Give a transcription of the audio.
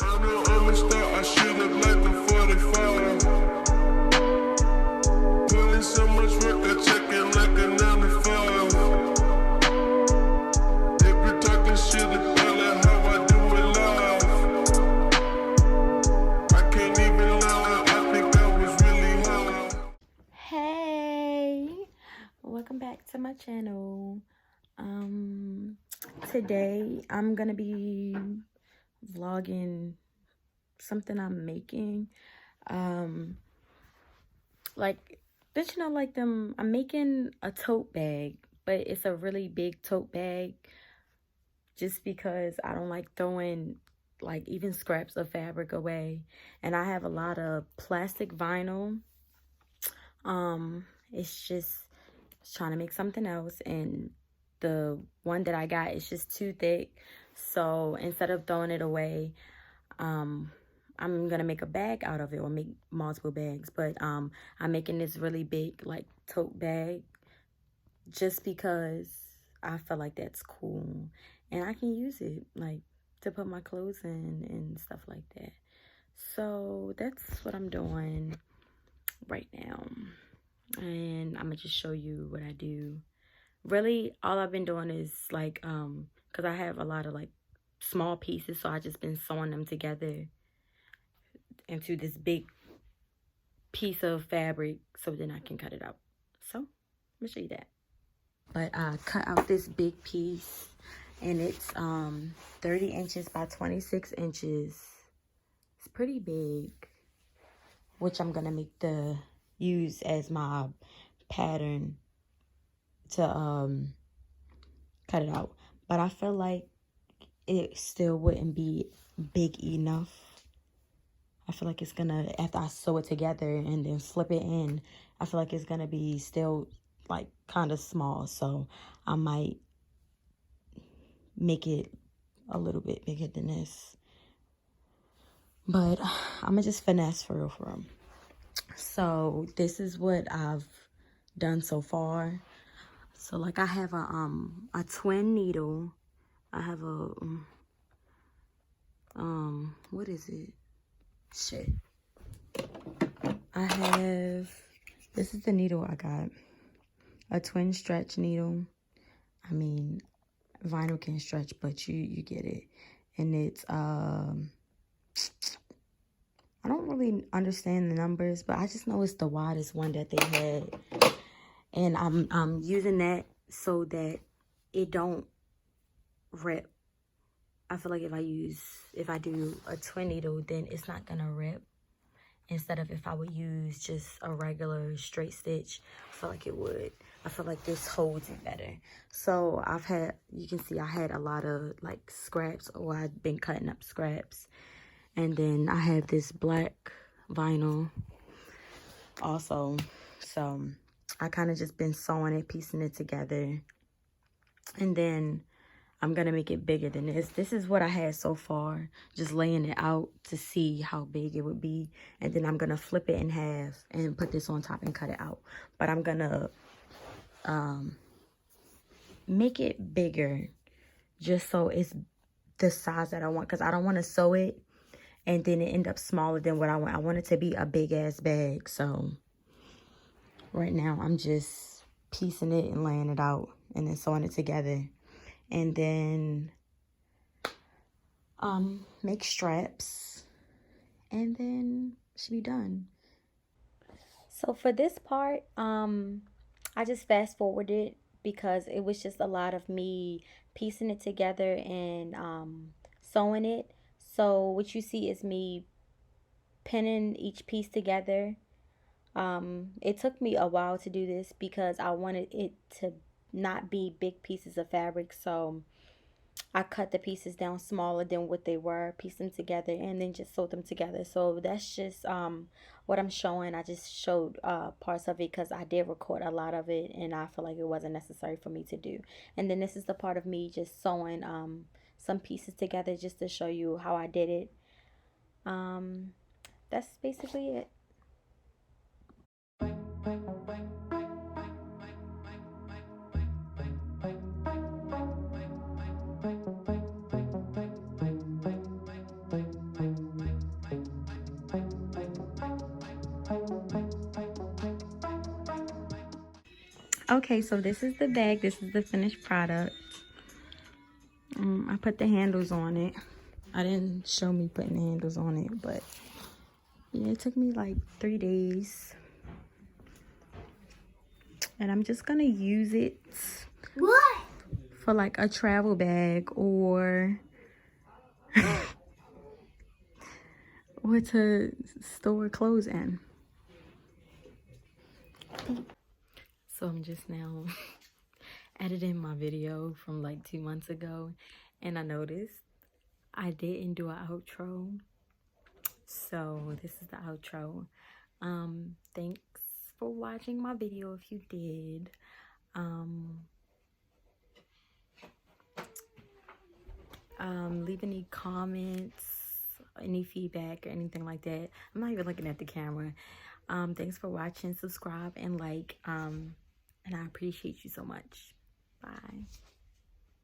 I know I'm a star, I should have like a 45. Put in so much work, I check in like a 9 to 5. They be talking shit about like how I do it live. I can't even lie, I think I was really high. Hey, welcome back to my channel. Today I'm gonna be vlogging something I'm making. Like, did you know, like them, I'm making a tote bag, but it's a really big tote bag just because I don't like throwing like even scraps of fabric away. And I have a lot of plastic vinyl. It's just trying to make something else, and the one that I got is just too thick. So instead of throwing it away, I'm gonna make a bag out of it, or make multiple bags. But I'm making this really big like tote bag just because I feel like that's cool, and I can use it like to put my clothes in and stuff like that. So that's what I'm doing right now, and I'm gonna just show you what I do. Really, all I've been doing is like because I have a lot of like small pieces, so I just been sewing them together into this big piece of fabric so then I can cut it out. So let me show you that. But I cut out this big piece, and it's 30 inches by 26 inches. It's pretty big, which I'm gonna use as my pattern to cut it out. But I feel like it still wouldn't be big enough. I feel like it's gonna, after I sew it together and then flip it in, I feel like it's gonna be still like kind of small. So I might make it a little bit bigger than this. But I'm gonna just finesse for real. So this is what I've done so far. So like I have a twin needle. I have a what is it? Shit. This is the needle I got. A twin stretch needle. I mean, vinyl can stretch, but you get it. And it's I don't really understand the numbers, but I just know it's the widest one that they had. And I'm using that so that it don't rip. I feel like if I do a twin needle, then it's not gonna rip. Instead of if I would use just a regular straight stitch, I feel like it would. I feel like this holds it better. So you can see I had a lot of like scraps, or I've been cutting up scraps. And then I have this black vinyl also. So I kind of just been sewing it, piecing it together. And then I'm gonna make it bigger than this. This is what I had so far, just laying it out to see how big it would be. And then I'm gonna flip it in half and put this on top and cut it out. But I'm gonna make it bigger just so it's the size that I want, because I don't want to sew it and then it end up smaller than what I want. I want it to be a big ass bag. So right now I'm just piecing it and laying it out and then sewing it together. And then make straps, and then it should be done. So for this part, I just fast forwarded because it was just a lot of me piecing it together and sewing it. So what you see is me pinning each piece together. It took me a while to do this because I wanted it to not be big pieces of fabric, so I cut the pieces down smaller than what they were, pieced them together, and then just sewed them together. So that's just what I'm showing. I just showed parts of it because I did record a lot of it, and I feel like it wasn't necessary for me to do. And then this is the part of me just sewing some pieces together just to show you how I did it. That's basically it. Okay, so this is the bag. This is the finished product. I put the handles on it. I didn't show me putting the handles on it, but yeah, it took me like 3 days. And I'm just gonna use it for like a travel bag or or to store clothes in. So I'm just now editing my video from like 2 months ago, and I noticed I didn't do an outro. So this is the outro. Thanks for watching my video if you did. Leave any comments, any feedback or anything like that. I'm not even looking at the camera. Thanks for watching. Subscribe and like, and I appreciate you so much. Bye.